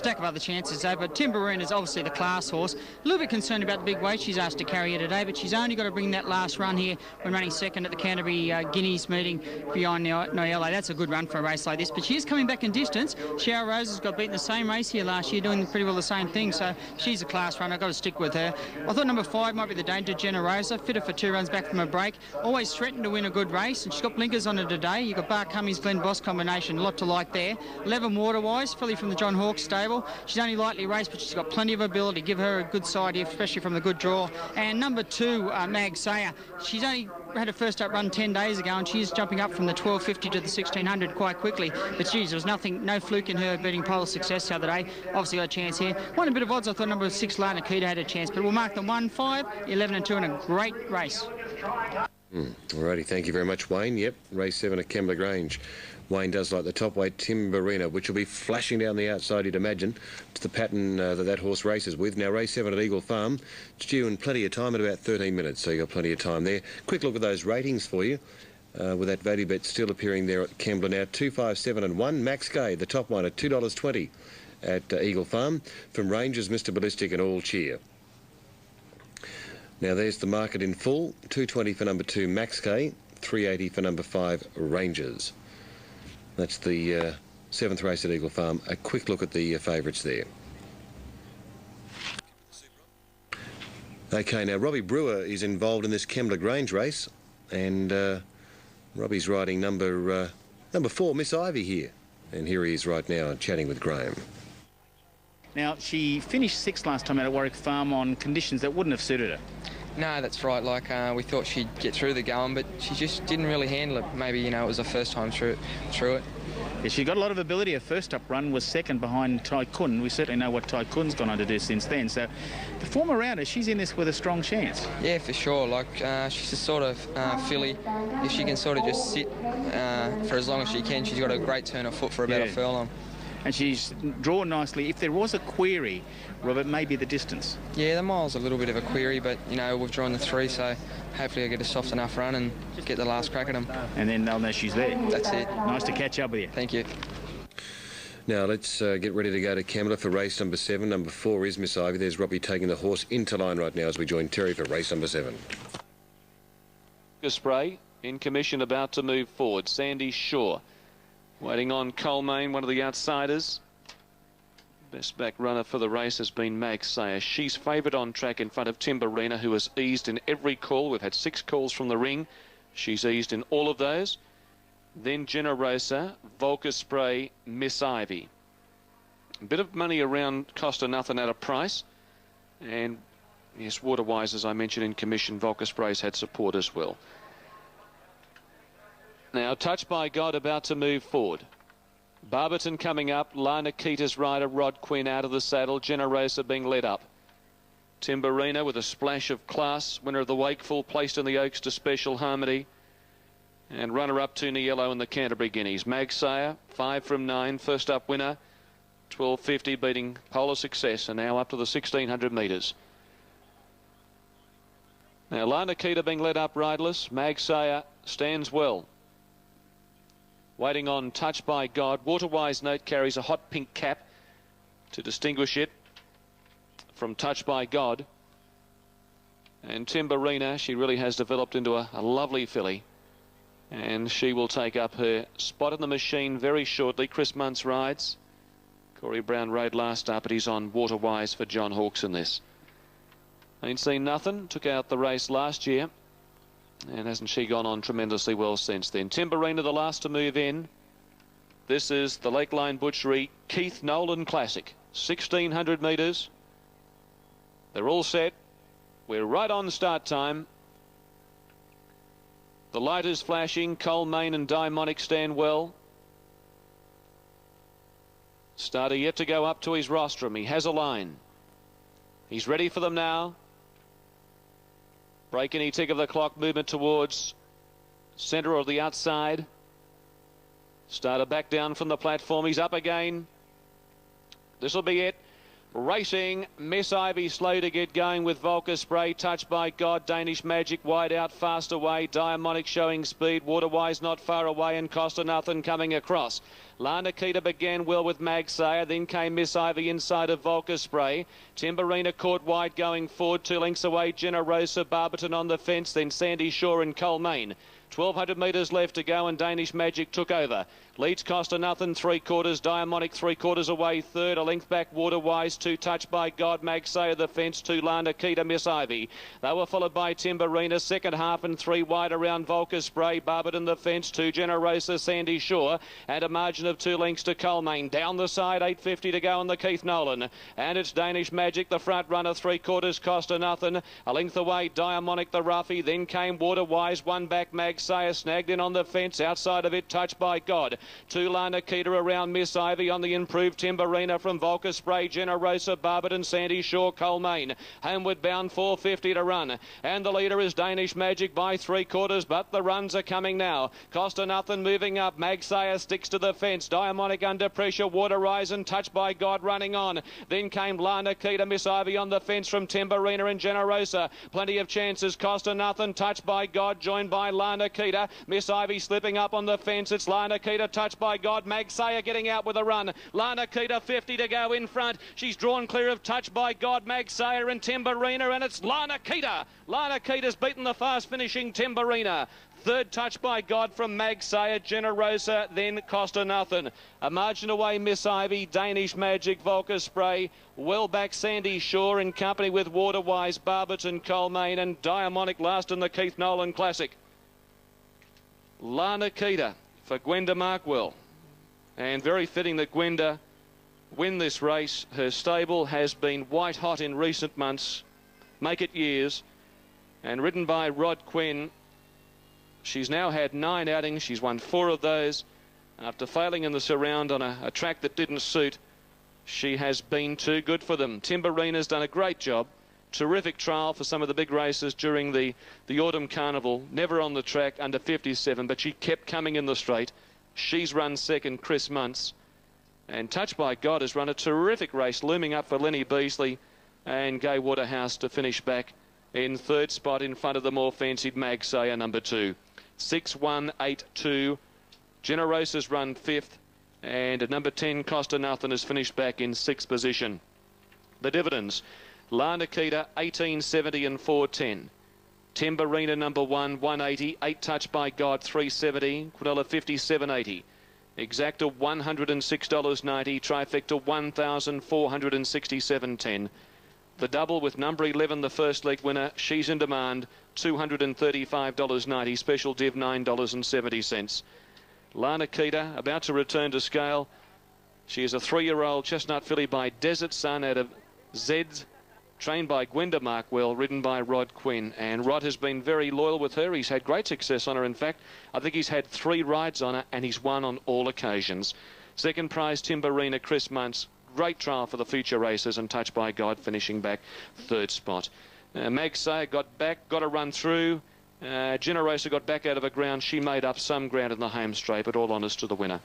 stack of other chances though, but Timberine is obviously the class horse. A little bit concerned about the big weight she's asked to carry here today, but she's only got to bring that last run here when running second at the Canterbury Guineas meeting behind Noela. That's a good run for a race like this, but she is coming back in distance. Shower Rose has got beaten the same race here last year, doing pretty well the same thing, so she's a class runner. I've got to stick with her. I thought number 5 might be the danger, Generosa, fitter for 2 runs back from a break. Always threatened to win a good race, and she's got blinkers on her today. You've got Bar Cummings, Glen Boss combination, a lot to like there. 11 Waterwise, filly from the John Hawkes stable. She's only lightly raced, but she's got plenty of ability. Give her a good side here, especially from the good draw. And number 2, Mag Sayer. She's only had her first up run 10 days ago, and she's jumping up from the 1250 to the 1600 quite quickly. But geez, there was no fluke in her beating Polar Success the other day. Obviously got a chance here. Won a bit of odds. I thought number 6, Lana Kita, had a chance, but we'll mark them 1, 5, 11 and 2 in a great race. Alrighty, thank you very much, Wayne. Yep, race 7 at Kembla Grange. Wayne does like the top weight Timberina, which will be flashing down the outside, you'd imagine, to the pattern that horse races with. Now, race 7 at Eagle Farm. It's due in plenty of time, at about 13 minutes, so you've got plenty of time there. Quick look at those ratings for you, with that value bet still appearing there at Kembla now. 2, 5, 7 and 1. Max Gay, the top one, at $2.20 at Eagle Farm. From Rangers, Mr. Ballistic and All Cheer. Now, there's the market in full. $2.20 for number 2, Max Gay. $3.80 for number 5, Rangers. That's the 7th race at Eagle Farm. A quick look at the favourites there. OK, now Robbie Brewer is involved in this Kembla Grange race, and Robbie's riding number 4, Miss Ivy here. And here he is right now chatting with Graham. Now, she finished 6th last time out at Warwick Farm on conditions that wouldn't have suited her. No, that's right. Like, we thought she'd get through the going, but she just didn't really handle it. Maybe, you know, it was her first time through it. Yeah, she got a lot of ability. Her first up run was second behind Tycoon. We certainly know what Tycoon's gone on to do since then. So the form around her, she's in this with a strong chance. Yeah, for sure. Like, she's a sort of filly. If she can sort of just sit for as long as she can, she's got a great turn of foot for about a furlong. And she's drawn nicely. If there was a query, Robert, maybe the distance. Yeah, the mile's a little bit of a query, but, you know, we've drawn the 3, so hopefully I'll get a soft enough run and get the last crack at them. And then they'll know she's there. That's it. Nice to catch up with you. Thank you. Now, let's get ready to go to Kembla for race number 7. Number 4 is Miss Ivy. There's Robbie taking the horse into line right now as we join Terry for race number 7. Spray in commission, about to move forward. Sandy Shaw waiting on Colmaine, one of the outsiders. Best back runner for the race has been Mag Sayer. She's favoured on track in front of Timberina, who has eased in every call. We've had 6 calls from the ring. She's eased in all of those. Then Generosa, Volker Spray, Miss Ivy. A bit of money around, cost her nothing at a price. And yes, Waterwise, as I mentioned in commission, Volker Spray's had support as well. Now, Touched by God about to move forward. Barberton coming up. Lana Kita's rider, Rod Quinn, out of the saddle. Generosa being led up. Timberina with a splash of class. Winner of the Wakeful, placed in the Oaks to Special Harmony. And runner-up to Niello in the Canterbury Guineas. Mag Sayer, 5 from 9. First up winner. 12.50 beating Polar Success. And now up to the 1600 metres. Now, Lana Kita being led up riderless. Mag Sayer stands well. Waiting on Touched by God. Waterwise Note carries a hot pink cap to distinguish it from Touched by God. And Timberina, she really has developed into a lovely filly. And she will take up her spot in the machine very shortly. Chris Muntz rides. Corey Brown rode last up, but he's on Waterwise for John Hawkes in this. Ain't seen nothing. Took out the race last year. And hasn't she gone on tremendously well since then? Timberina, the last to move in. This is the Lakeline Butchery Keith Nolan Classic. 1600 metres. They're all set. We're right on start time. The light is flashing. Colmaine and Daimonic stand well. Starter yet to go up to his rostrum. He has a line. He's ready for them now. Break any tick of the clock, movement towards centre or the outside. Starter back down from the platform. He's up again. This will be it. Racing, Miss Ivy slow to get going with Volker Spray. Touched by God, Danish Magic wide out, fast away. Diamonic showing speed. Waterwise not far away, and Costa Nothing coming across. La Nikita began well with Magsayer, then came Miss Ivy inside of Volca Spray. Timberina caught wide going forward, 2 lengths away. Generosa, Barberton on the fence, then Sandy Shore and Colmaine. 1,200 metres left to go and Danish Magic took over. Leads Costa Nothing, 3/4. Diamonic 3/4 away, third. A length back, Waterwise, 2 Touched by God. Magsayer the fence, 2 La Nikita, Miss Ivy. They were followed by Timberina, second half and 3 wide around Volca Spray. Barberton the fence, 2 Generosa, Sandy Shore, and a margin of 2 lengths to Colmaine. Down the side, 8.50 to go on the Keith Nolan. And it's Danish Magic, the front runner, 3/4 Costa Nothing. A length away, Diamonic the roughie. Then came Waterwise, 1 back, Magsayer snagged in on the fence. Outside of it, Touched by God. 2 La Nikita around Miss Ivy on the improved Timberina from Volca Spray, Generosa, Barberton, Sandy Shore, Colmaine. Homeward bound, 4.50 to run. And the leader is Danish Magic by 3/4, but the runs are coming now. Costa Nothing moving up. Magsayer sticks to the fence. Diamonic under pressure. Waterrise and Touched by God running on. Then came La Nikita, Miss Ivy on the fence from Timberina and Generosa. Plenty of chances. Costa Nothing, Touched by God, joined by La Nikita. Miss Ivy slipping up on the fence. It's La Nikita, Touched by God. Magsayer getting out with a run. La Nikita, 50 to go in front. She's drawn clear of Touched by God, Magsayer and Timberina, and it's La Nikita. La Nikita's beaten the fast finishing Timberina. Third, Touched by God from Magsayer, Generosa, then Costa Nothing. A margin away, Miss Ivy, Danish Magic, Volca Spray. Well back, Sandy Shore in company with Waterwise, Barberton, Colmaine, and Diamonic last in the Keith Nolan Classic. La Nikita for Gwenda Markwell. And very fitting that Gwenda win this race. Her stable has been white hot in recent months, make it years, and ridden by Rod Quinn. She's now had 9 outings. She's won 4 of those. After failing in the surround on a track that didn't suit, she has been too good for them. Timberina's done a great job. Terrific trial for some of the big races during the Autumn Carnival. Never on the track under 57, but she kept coming in the straight. She's run second, Chris Muntz. And Touched by God has run a terrific race, looming up for Lenny Beasley and Gay Waterhouse to finish back in third spot in front of the more fancied Magsayer, number 2. 6-1-8-2. Generosa's run 5th, and at number 10, Costa Nothing has finished back in 6th position. The dividends: La Nikita, 18.70 and 4.10. Timberina, number 1, 180. 8 Touched by God, 3.70. Quadella, 57.80. Exacta, $106.90. Trifecta, $1,467.10. The double with number 11, the first leg winner, She's in Demand, $235.90. Special div, $9.70. La Nikita about to return to scale. She is a 3-year-old chestnut filly by Desert Sun out of Zeds, trained by Gwenda Markwell, ridden by Rod Quinn. And Rod has been very loyal with her. He's had great success on her. In fact, I think he's had 3 rides on her, and he's won on all occasions. Second prize, Timberina, Chris Muntz. Great trial for the future races, and Touched by God finishing back 3rd spot. Magsayer got back, got a run through. Generosa got back out of the ground. She made up some ground in the home straight, but all honours to the winner.